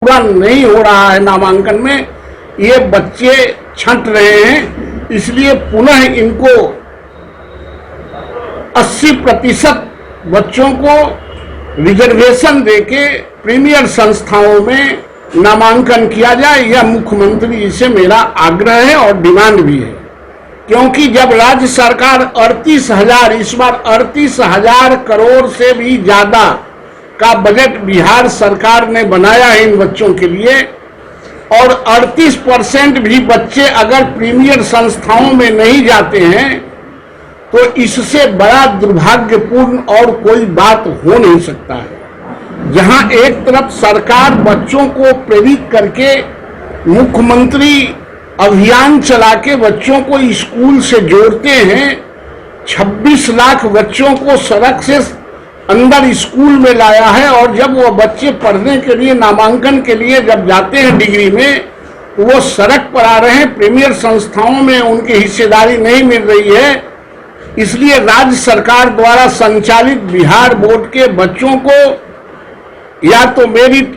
पूरा नहीं हो रहा है नामांकन में, ये बच्चे छंट रहे हैं। इसलिए पुनः इनको 80% बच्चों को रिजर्वेशन देके प्रीमियर संस्थाओं में नामांकन किया जाए, यह मुख्यमंत्री जी से मेरा आग्रह है और डिमांड भी है। क्योंकि जब राज्य सरकार 38,000 इस बार 38,000 करोड़ से भी ज्यादा का बजट बिहार सरकार ने बनाया है इन बच्चों के लिए, और 38% भी बच्चे अगर प्रीमियर संस्थाओं में नहीं जाते हैं तो इससे बड़ा दुर्भाग्यपूर्ण और कोई बात हो नहीं सकता है। जहां एक तरफ सरकार बच्चों को प्रेरित करके मुख्यमंत्री अभियान चला के बच्चों को स्कूल से जोड़ते हैं, 26 लाख बच्चों को सड़क से अंदर स्कूल में लाया है, और जब वो बच्चे पढ़ने के लिए नामांकन के लिए जब जाते हैं डिग्री में तो वो सड़क पर आ रहे हैं, प्रीमियर संस्थाओं में उनकी हिस्सेदारी नहीं मिल रही है। इसलिए राज्य सरकार द्वारा संचालित बिहार बोर्ड के बच्चों को या तो मेरिट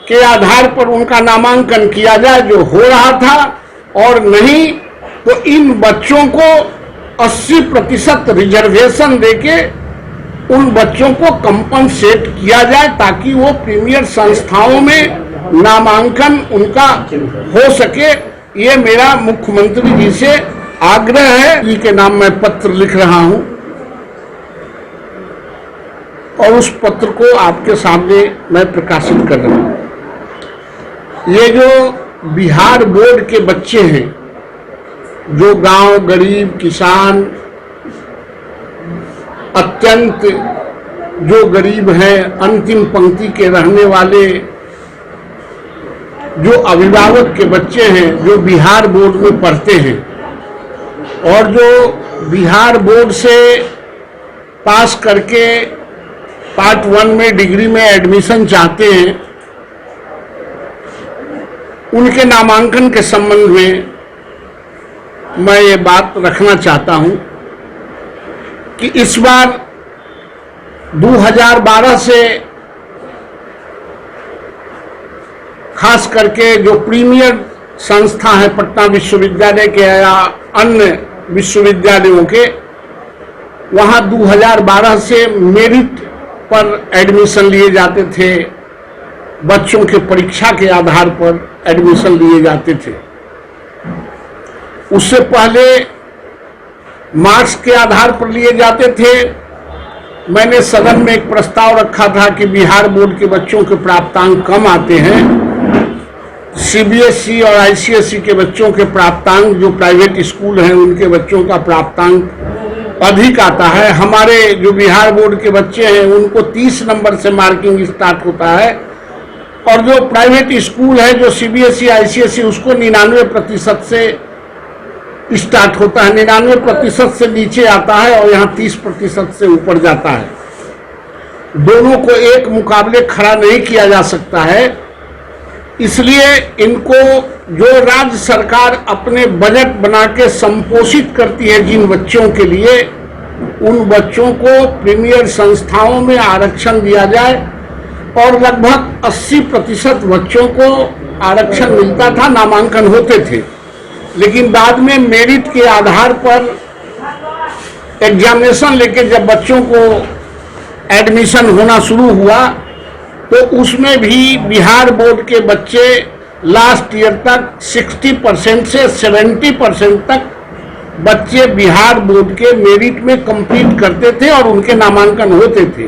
के आधार पर उनका नामांकन किया जाए जो हो रहा था, और नहीं तो इन बच्चों को 80% रिजर्वेशन देके उन बच्चों को कंपनसेट किया जाए ताकि वो प्रीमियर संस्थाओं में नामांकन उनका हो सके। ये मेरा मुख्यमंत्री जी से आग्रह है। जी के नाम मैं पत्र लिख रहा हूं और उस पत्र को आपके सामने मैं प्रकाशित कर रहा हूं। ये जो बिहार बोर्ड के बच्चे हैं, जो गांव गरीब किसान अत्यंत जो गरीब हैं, अंतिम पंक्ति के रहने वाले जो अभिभावक के बच्चे हैं, जो बिहार बोर्ड में पढ़ते हैं और जो बिहार बोर्ड से पास करके पार्ट 1 में डिग्री में एडमिशन चाहते हैं, उनके नामांकन के संबंध में मैं ये बात रखना चाहता हूं कि इस बार 2012 से खास करके जो प्रीमियर संस्था है पटना विश्वविद्यालय के या अन्य विश्वविद्यालयों के, वहां 2012 से मेरिट पर एडमिशन लिए जाते थे, बच्चों के परीक्षा के आधार पर एडमिशन लिए जाते थे। उससे पहले मार्क्स के आधार पर लिए जाते थे। मैंने सदन में एक प्रस्ताव रखा था कि बिहार बोर्ड के बच्चों के प्राप्तांक कम आते हैं, सीबीएसई और आईसीएसई के बच्चों के प्राप्तांक, जो प्राइवेट स्कूल हैं उनके बच्चों का प्राप्तांक अधिक आता है। हमारे जो बिहार बोर्ड के बच्चे हैं उनको 30 नंबर से मार्किंग स्टार्ट होता है, और जो प्राइवेट स्कूल है जो सीबीएसई आईसीएसई उसको 99% से स्टार्ट होता है, 99% से नीचे आता है और यहाँ 30% से ऊपर जाता है। दोनों को एक मुकाबले खड़ा नहीं किया जा सकता है। इसलिए इनको जो राज्य सरकार अपने बजट बना के संपोषित करती है जिन बच्चों के लिए, उन बच्चों को प्रीमियर संस्थाओं में आरक्षण दिया जाए, और लगभग 80% बच्चों को आरक्षण मिलता था, नामांकन होते थे। लेकिन बाद में मेरिट के आधार पर एग्जामिनेशन लेके जब बच्चों को एडमिशन होना शुरू हुआ तो उसमें भी बिहार बोर्ड के बच्चे लास्ट ईयर तक 60% से 70% तक बच्चे बिहार बोर्ड के मेरिट में कम्पीट करते थे और उनके नामांकन होते थे।